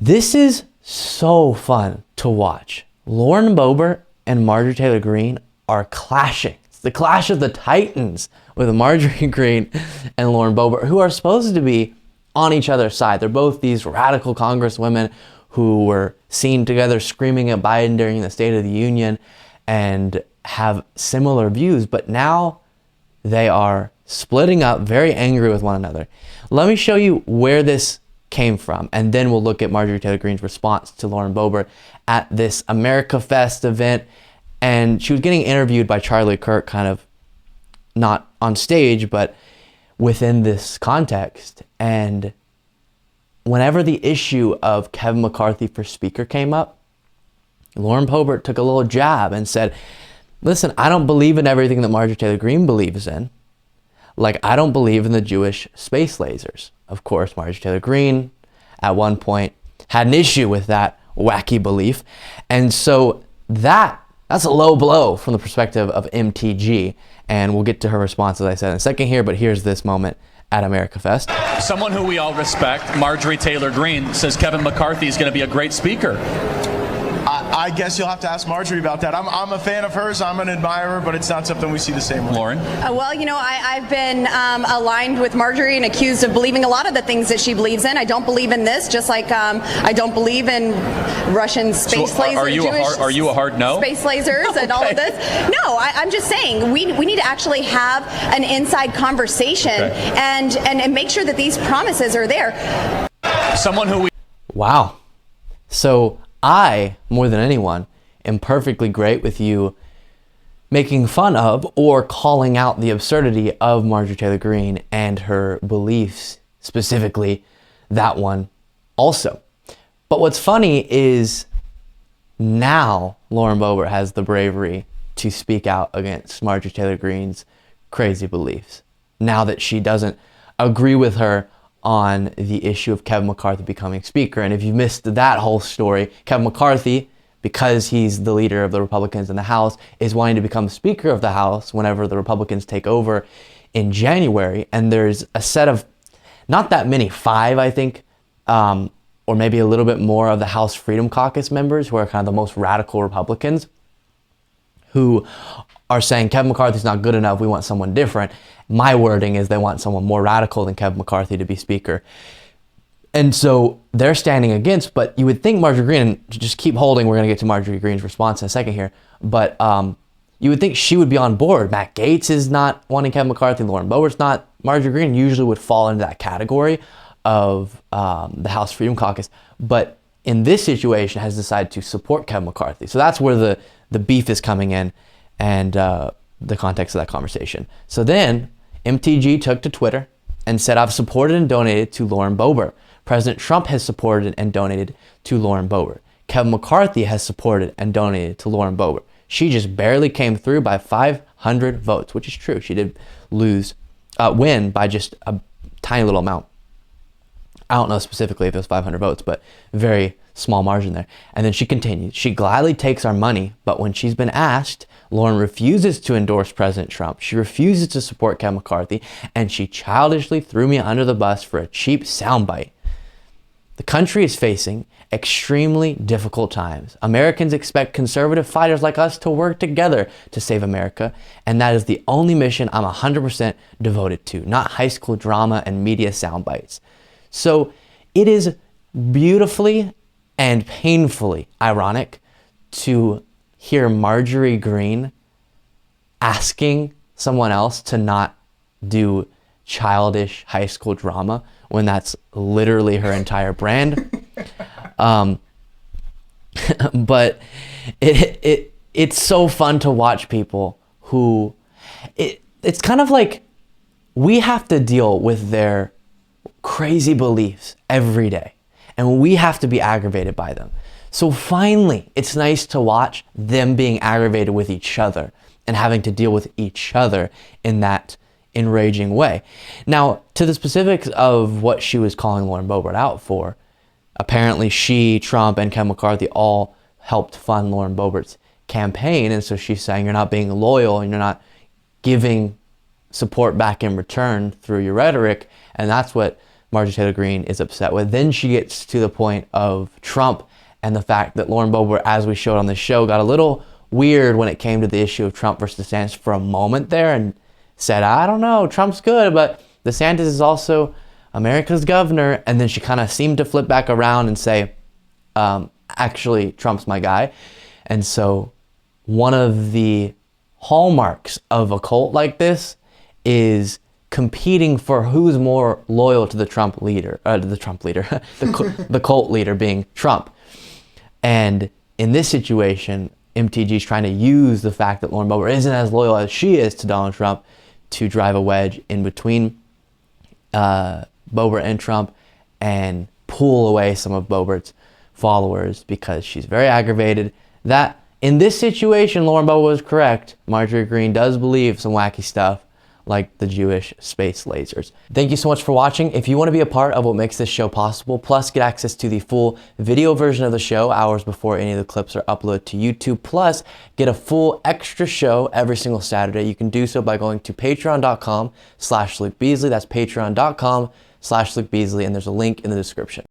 This is so fun to watch. Lauren Boebert and Marjorie Taylor Greene are clashing. It's the clash of the titans with Marjorie Greene and Lauren Boebert, who are supposed to be on each other's side. They're both these radical congresswomen who were seen together screaming at Biden during the State of the Union and have similar views, but now they are splitting up, very angry with one another. Let me show you where this came from, and then we'll look at Marjorie Taylor Greene's response to Lauren Boebert at this America Fest event. And she was getting interviewed by Charlie Kirk, kind of not on stage, but within this context. And whenever the issue of Kevin McCarthy for Speaker came up, Lauren Boebert took a little jab and said, listen, I don't believe in everything that Marjorie Taylor Greene believes in. Like, I don't believe in the Jewish space lasers. Of course, Marjorie Taylor Greene at one point had an issue with that wacky belief. And so that's a low blow from the perspective of MTG. And we'll get to her response, as I said, in a second here, but here's this moment at America Fest. Someone who we all respect, Marjorie Taylor Greene, says Kevin McCarthy is going to be a great speaker. I guess you'll have to ask Marjorie about that. I'm a fan of hers. I'm an admirer, but it's not something we see the same way. Lauren? Well, you know, I've been aligned with Marjorie and accused of believing a lot of the things that she believes in. I don't believe in this, just like I don't believe in Russian space lasers. Are you a hard no? Space lasers and all of this. No, I'm just saying we need to actually have an inside conversation and make sure that these promises are there. Someone who we... Wow. So I, more than anyone, am perfectly great with you making fun of or calling out the absurdity of Marjorie Taylor Greene and her beliefs, specifically that one also. But what's funny is now Lauren Boebert has the bravery to speak out against Marjorie Taylor Greene's crazy beliefs, now that she doesn't agree with her on the issue of Kevin McCarthy becoming Speaker. And if you missed that whole story, Kevin McCarthy, because he's the leader of the Republicans in the House, is wanting to become Speaker of the House whenever the Republicans take over in January. And there's a set of, not that many, 5, I think, or maybe a little bit more of the House Freedom Caucus members who are kind of the most radical Republicans who are saying Kevin McCarthy's not good enough, we want someone different. My wording is they want someone more radical than Kevin McCarthy to be Speaker. And so they're standing against, but you would think Marjorie Greene, just keep holding, we're going to get to Marjorie Greene's response in a second here, but you would think she would be on board. Matt Gaetz is not wanting Kevin McCarthy, Lauren Boebert's not. Marjorie Greene usually would fall into that category of the House Freedom Caucus, but in this situation has decided to support Kevin McCarthy. So that's where the beef is coming in and the context of that conversation. So then MTG took to Twitter and said, I've supported and donated to Lauren Boebert. President Trump has supported and donated to Lauren Boebert. Kevin McCarthy has supported and donated to Lauren Boebert. She just barely came through by 500 votes, which is true. She did win by just a tiny little amount. I don't know specifically if it was 500 votes, but very small margin there. And then she continued, she gladly takes our money, but when she's been asked, Lauren refuses to endorse President Trump. She refuses to support Kevin McCarthy, and she childishly threw me under the bus for a cheap soundbite. The country is facing extremely difficult times. Americans expect conservative fighters like us to work together to save America, and that is the only mission I'm 100% devoted to, not high school drama and media soundbites. So it is beautifully and painfully ironic to hear Marjorie Greene asking someone else to not do childish high school drama when that's literally her entire brand. But it's so fun to watch people who, it's kind of like we have to deal with their crazy beliefs every day, and we have to be aggravated by them. So finally, it's nice to watch them being aggravated with each other and having to deal with each other in that enraging way. Now, to the specifics of what she was calling Lauren Boebert out for, apparently she, Trump, and Kevin McCarthy all helped fund Lauren Boebert's campaign, and so she's saying you're not being loyal and you're not giving support back in return through your rhetoric, and that's what Marjorie Taylor Greene is upset with. Then she gets to the point of Trump and the fact that Lauren Boebert, as we showed on the show, got a little weird when it came to the issue of Trump versus DeSantis for a moment there and said, I don't know, Trump's good, but DeSantis is also America's governor. And then she kind of seemed to flip back around and say, actually, Trump's my guy. And so one of the hallmarks of a cult like this is competing for who's more loyal to the Trump leader, the cult leader being Trump. And in this situation, MTG is trying to use the fact that Lauren Boebert isn't as loyal as she is to Donald Trump to drive a wedge in between Boebert and Trump and pull away some of Boebert's followers because she's very aggravated that in this situation, Lauren Boebert was correct. Marjorie Greene does believe some wacky stuff like the Jewish space lasers. Thank you so much for watching. If you want to be a part of what makes this show possible, plus get access to the full video version of the show hours before any of the clips are uploaded to YouTube, plus get a full extra show every single Saturday, you can do so by going to patreon.com/Luke Beasley. That's patreon.com/Luke Beasley, and there's a link in the description.